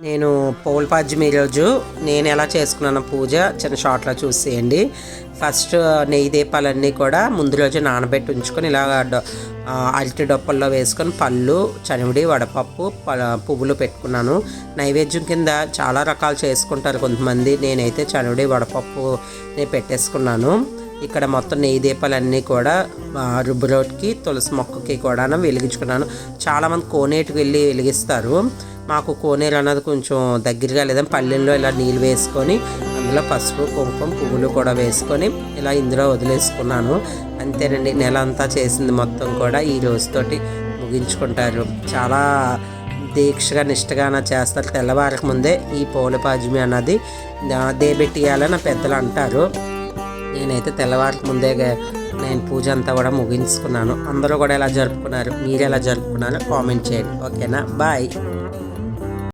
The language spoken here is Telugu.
నేను పౌల్పాజ్యం ఈరోజు నేను ఎలా చేసుకున్నాను పూజ చిన్న షార్ట్లో చూసేయండి. ఫస్ట్ నెయ్యి దీపాలన్నీ కూడా ముందు రోజు నానబెట్టి ఉంచుకొని ఇలా అరటి డొప్పల్లో వేసుకొని పళ్ళు, చనివిడి, వడపప్పు, పువ్వులు పెట్టుకున్నాను. నైవేద్యం కింద చాలా రకాలు చేసుకుంటారు కొంతమంది. నేనైతే చనివిడి, వడపప్పు పెట్టేసుకున్నాను. ఇక్కడ మొత్తం నెయ్యి దీపాలన్నీ కూడా రుబ్బు రోడ్కి, తులసి మొక్కకి కూడా వెలిగించుకున్నాను. చాలామంది కోనేటికి వెళ్ళి వెలిగిస్తారు. మాకు కోనేరు అన్నది కొంచెం దగ్గరగా లేదని పల్లెల్లో ఇలా నీళ్ళు వేసుకొని అందులో పసుపు, కుంకుమ, పువ్వులు కూడా వేసుకొని ఇలా ఇందులో వదిలేసుకున్నాను. అంతేనండి, నెల అంతా చేసింది మొత్తం కూడా ఈ రోజుతోటి ముగించుకుంటారు. చాలా దీక్షగా నిష్టగాన చేస్తారు. తెల్లవారక ముందే ఈ పౌలపాజ్యం అన్నది దేబెట్టియాలని నా పెద్దలు అంటారు. నేనైతే తెల్లవారక ముందే నేను పూజ అంతా కూడా ముగించుకున్నాను. అందరూ కూడా ఎలా జరుపుకున్నారు, మీరు ఎలా జరుపుకున్నారో కామెంట్ చేయండి. ఓకేనా, బాయ్.